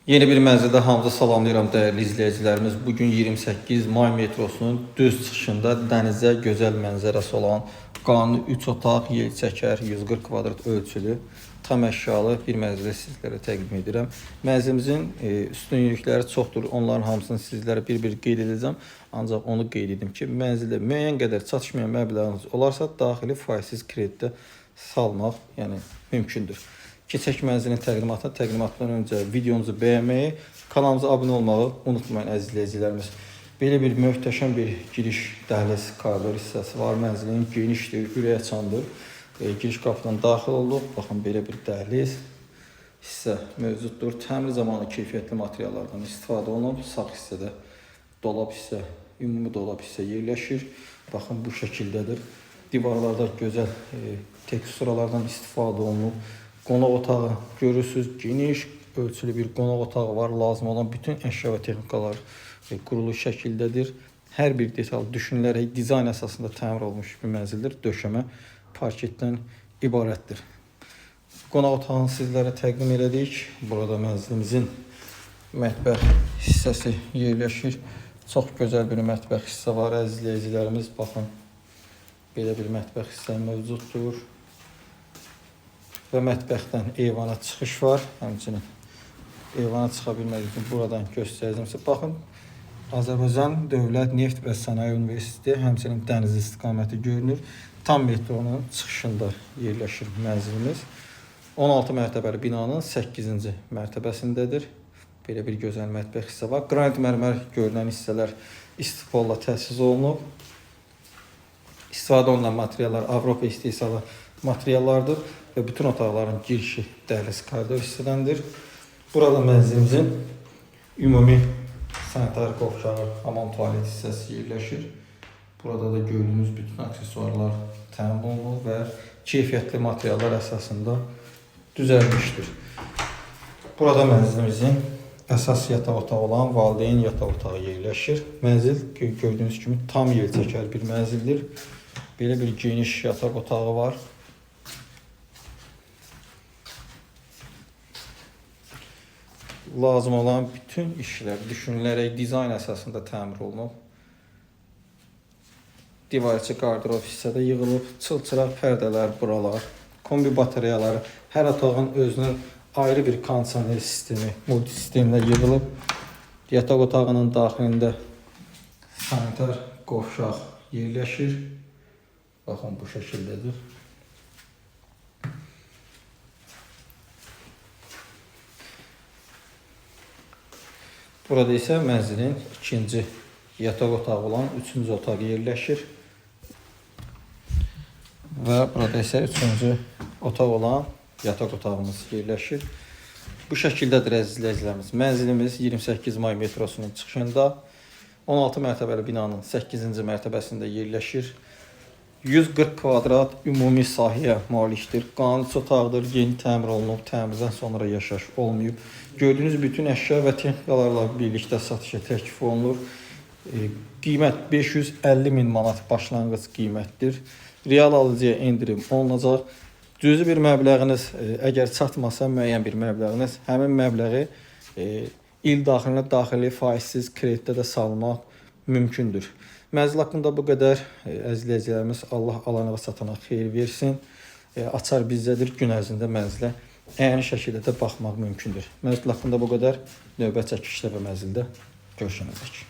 Yeni bir mənzildə hamınızı salamlayıram dəyərli izləyicilərimiz. Bugün 28 may metrosunun düz çıxışında dənizə gözəl mənzərəsi olan qanuni 3 otaq, yel çəkər, 140 kvadrat ölçülü, tam əşyalı bir mənzili sizlərə təqdim edirəm. Mənzilimizin üstünlükləri çoxdur. Onların hamısını sizlərə bir-bir qeyd edəcəm. Ancaq onu qeyd edim ki, mənzildə müəyyən qədər çatışmayan məbləğiniz olarsa, daxili faizsiz kreditdə salmaq, yəni mümkündür. Keçək mənzilin təqdimatdan öncə videomuzu bəyənməyi, kanalımıza abunə olmağı unutmayın əziz izləyicilərimiz. Belə bir möhtəşəm bir giriş dəhliz koridor hissəsi var. Mənzilin genişdir, ürəkaçandır. Giriş qapıdan daxil olduq. Baxın, belə bir dəhliz hissə mövcuddur. Təmir zamanı keyfiyyətli materiallardan istifadə olunub. Sağ hissədə dolab hissə, ümumi dolab hissə yerləşir. Baxın, bu şəkildədir. Divarlarda gözəl teksturalardan istifadə olunub. Qonaq otağı görürsünüz, geniş ölçülü bir qonaq otağı var. Lazım olan bütün əşya və texnikalar quruluş şəkildədir. Hər bir detal düşünülərək dizayn əsasında təmir olunmuş bir mənzildir. Döşəmə parketdən ibarətdir. Qonaq otağını sizlərə təqdim elədik. Burada mənzilimizin mətbəx hissəsi yerləşir. Çox gözəl bir mətbəx hissə var əziz izləyicilərimiz. Baxın, belə bir mətbəx hissə mövcuddur. Və mətbəxdən eyvana çıxış var. Həmçinin eyvana çıxa bilmədik ki, buradan göstərəcəmsə. Baxın, Azərbaycan Dövlət Neft və Sənaye Universiteti, həmçinin dəniz istiqaməti görünür. Tam metronun çıxışında yerləşir mənzilimiz. 16 mərtəbəli binanın 8-ci mərtəbəsindədir. Belə bir gözəl mətbəx hissə var. Qranit mərmər görünən hissələr istifolla təchiz olunub. İstifadə olunan materiallar Avropa istehsalı materiallardır və bütün otaqların girişi dəhliz koridor hissədəndir. Burada mənzilimizin ümumi sanitar qovşağı, hamam tualet hissəsi yerləşir. Burada da gördüyünüz bütün aksesuarlar təmin olunub və keyfiyyətli materiallar əsasında düzəlmişdir. Burada mənzilimizin əsas yataq otağı olan valideyn yataq otağı yerləşir. Mənzil gördüyünüz kimi tam yel çəkər bir mənzildir. Belə bir geniş yataq otağı var. Lazım olan bütün işlər düşünülərək dizayn əsasında təmir olunub. Divarçı qardırov hissədə yığılıb, çılçıraq pərdələr buralar, kombi batareyaları, hər otağın özünün ayrı bir kondisioner sistemi, multi sistemlə yığılıb. Yataq otağının daxilində sanitar qovşaq yerləşir. Baxın, bu şəkildədir. Burada isə mənzilin ikinci yataq otağı olan 3-cü otaq yerləşir. Və burada isə 3-cü otaq olan yataq otağımız yerləşir. Bu şəkildədir əziz izləyicilərimiz. Mənzilimiz 28 may metrosunun çıxışında 16 mərtəbəli binanın 8-ci mərtəbəsində yerləşir. 140 kvadrat ümumi sahəyə malikdir. Qanuni otaqdır, yeni təmir olunub, təmirdən sonra yaşayış olmayıb. Gördüyünüz bütün əşya və texnikalarla birlikdə satışa təklif olunur. Qiymət 550.000 manat başlanğıc qiymətdir. Real alıcıya endirim olunacaq. Cüzi bir məbləğiniz əgər çatmasa, müəyyən bir məbləğiniz, həmin məbləği il daxilinə daxili faizsiz kreditdə də salmaq mümkündür. Mənzil haqqında bu qədər. Əziz izləyicilərimiz, Allah alana və satana xeyir versin. Açar bizdədir. Gün ərzində mənzilə əyani şəkildə də baxmaq mümkündür. Mənzil haqqında bu qədər. Növbət çəkilişdə və mənzildə görüşənədək.